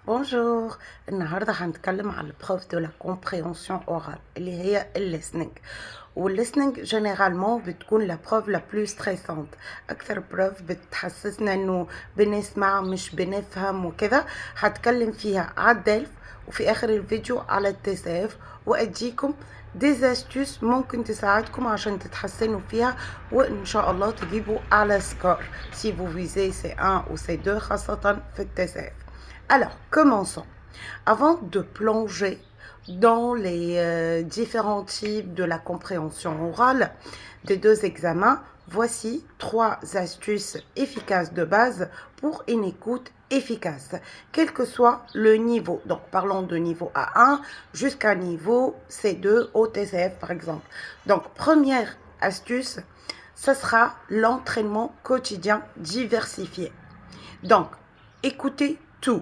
Bonjour. النهاردة هنتكلم على البروف de la compréhension orale اللي هي listening. والlistening généralement بتكون la preuve la plus stressante. أكثر preuve بتحسسنا إنه بنسمع مش بنفهم وكده. هتكلم فيها على الدلف وفي آخر الفيديو على التساف وأديكم des astuces ممكن تساعدكم عشان تتحسنوا فيها وإن شاء الله تجيبوا أعلى سكور si vous visez C1 ou C2 خاصة في التساف. Alors, commençons. Avant de plonger dans les différents types de la compréhension orale des deux examens, voici 3 astuces efficaces de base pour une écoute efficace, quel que soit le niveau. Donc, parlons de niveau A1 jusqu'à niveau C2 au TCF, par exemple. Donc, première astuce, ce sera l'entraînement quotidien diversifié. Donc, écoutez tout.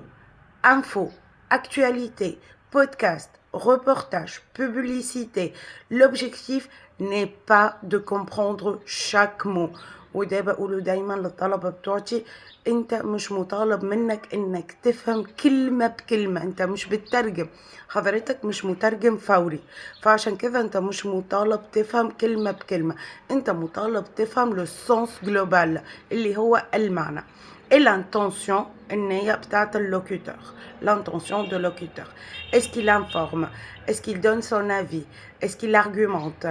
Infos, actualités, podcasts, reportages, publicités. L'objectif n'est pas de comprendre chaque mot. وده بقوله دايما للطلبة بتوعتي، انت مش مطالب منك انك تفهم كلمة بكلمة، انت مش بتترجم، حضرتك مش مترجم فوري، فعشان كده انت مش مطالب تفهم كلمة بكلمة، انت مطالب تفهم لو سونس جلوبال اللي هو المعنى. Et l'intention l'intention de locuteur. Est-ce qu'il informe? Est-ce qu'il donne son avis? Est-ce qu'il argumente?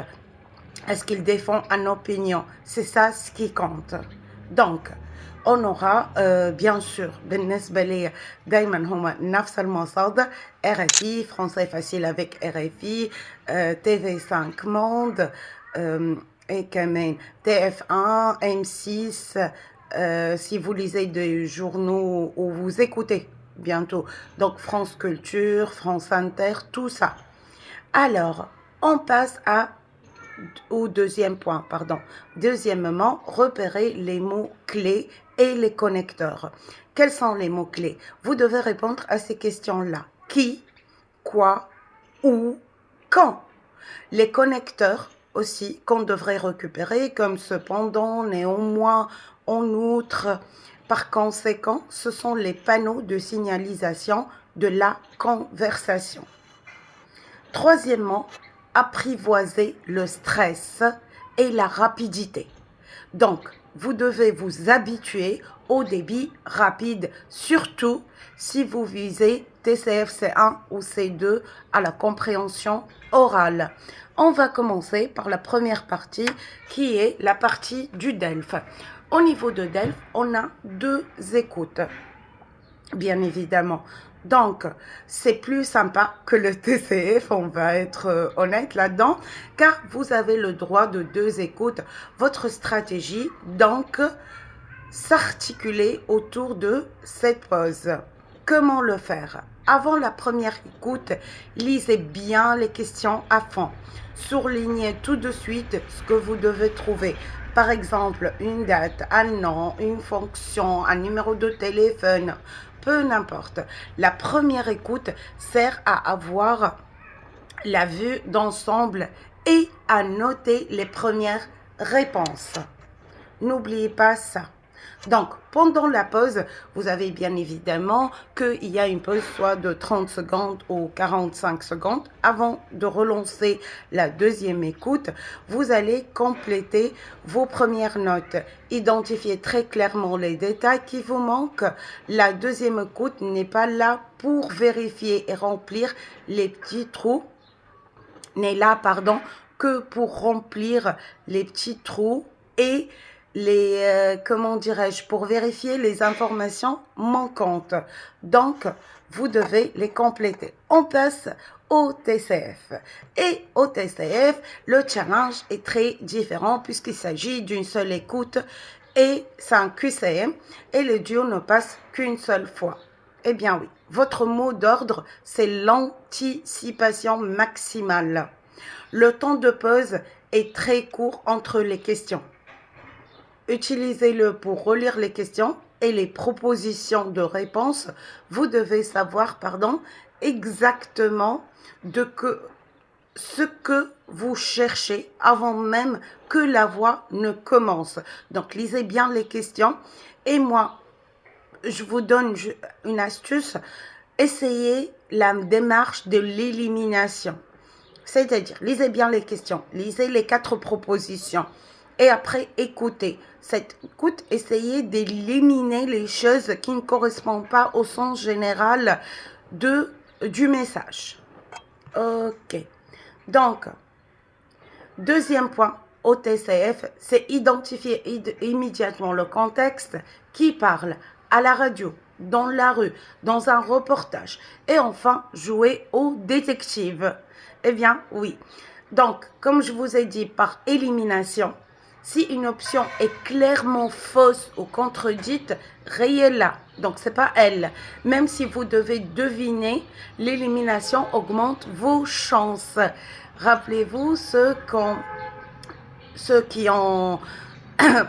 Est-ce qu'il défend une opinion? C'est ça ce qui compte. Donc, on aura bien sûr بالنسبة لي دايما هما نفس المصادر RFI français facile avec RFI TV5 Monde et كمان TF1 M6 si vous lisez des journaux ou vous écoutez bientôt donc France Culture, France Inter, tout ça. Alors, on passe au deuxième point, pardon. Deuxièmement, repérer les mots-clés et les connecteurs. Quels sont les mots-clés? Vous devez répondre à ces questions-là. Qui, quoi, où, quand. Les connecteurs aussi qu'on devrait récupérer comme cependant, néanmoins, en outre. Par conséquent, ce sont les panneaux de signalisation de la conversation. Troisièmement, apprivoiser le stress et la rapidité. Donc, vous devez vous habituer au débit rapide, surtout si vous visez TCF C1 ou C2 à la compréhension orale. On va commencer par la première partie qui est la partie du DELF. Au niveau de DELF, on a 2 écoutes, bien évidemment. Donc, c'est plus sympa que le TCF, on va être honnête là-dedans, car vous avez le droit de 2 écoutes. Votre stratégie, donc, s'articuler autour de cette pause. Comment le faire? Avant la première écoute, lisez bien les questions à fond. Surlignez tout de suite ce que vous devez trouver. Par exemple, une date, un nom, une fonction, un numéro de téléphone, peu n'importe. La première écoute sert à avoir la vue d'ensemble et à noter les premières réponses. N'oubliez pas ça. Donc, pendant la pause, vous avez bien évidemment qu'il y a une pause soit de 30 secondes ou 45 secondes. Avant de relancer la deuxième écoute, vous allez compléter vos premières notes. Identifiez très clairement les détails qui vous manquent. La deuxième écoute n'est pas là pour vérifier et remplir les petits trous. N'est là, que pour remplir les petits trous et comment dirais-je, pour vérifier les informations manquantes. Donc, vous devez les compléter. On passe au TCF. Et au TCF, le challenge est très différent puisqu'il s'agit d'une seule écoute et c'est un QCM et le duo ne passe qu'une seule fois. Eh bien oui, votre mot d'ordre, c'est l'anticipation maximale. Le temps de pause est très court entre les questions. Utilisez-le pour relire les questions et les propositions de réponse. Vous devez savoir, exactement ce que vous cherchez avant même que la voix ne commence. Donc, lisez bien les questions. Et moi, je vous donne une astuce. essayez la démarche de l'élimination. C'est-à-dire, lisez bien les questions, lisez les 4 propositions et après écoutez. Cette écoute, essayez d'éliminer les choses qui ne correspondent pas au sens général du message. Ok. Donc, deuxième point au TCF, c'est identifier immédiatement le contexte qui parle à la radio, dans la rue, dans un reportage. Et enfin, jouer au détective. Eh bien, oui. Donc, comme je vous ai dit, par élimination, si une option est clairement fausse ou contredite, rayez-la. Donc, c'est pas elle. Même si vous devez deviner, l'élimination augmente vos chances. Rappelez-vous ceux qui ont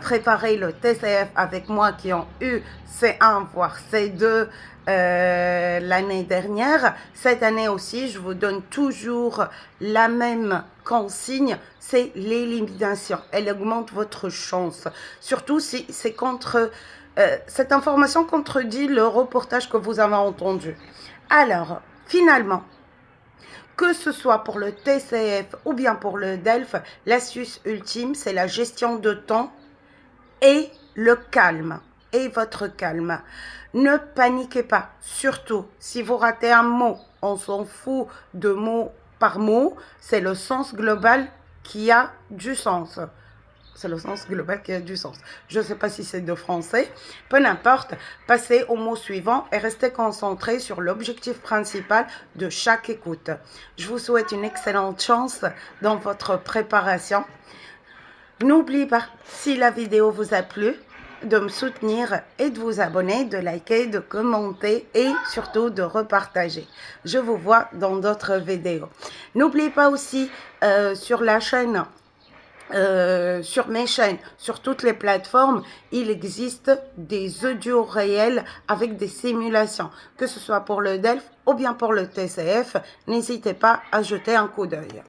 préparé le TCF avec moi, qui ont eu C1 voire C2 l'année dernière. Cette année aussi, je vous donne toujours la même consigne, c'est l'élimination. Elle augmente votre chance. Surtout si c'est contre... cette information contredit le reportage que vous avez entendu. Alors, finalement, que ce soit pour le TCF ou bien pour le DELF, l'astuce ultime, c'est la gestion de temps et le calme. Et votre calme. Ne paniquez pas. Surtout, si vous ratez un mot, on s'en fout de mot par mot. C'est le sens global qui a du sens. C'est le sens global qui a du sens. Je ne sais pas si c'est de français. Peu n'importe. Passez au mot suivant et restez concentré sur l'objectif principal de chaque écoute. Je vous souhaite une excellente chance dans votre préparation. N'oubliez pas, si la vidéo vous a plu, de me soutenir et de vous abonner, de liker, de commenter et surtout de repartager. Je vous vois dans d'autres vidéos. N'oubliez pas aussi sur la chaîne, sur mes chaînes, sur toutes les plateformes, il existe des audios réels avec des simulations, que ce soit pour le DELF ou bien pour le TCF. N'hésitez pas à jeter un coup d'œil.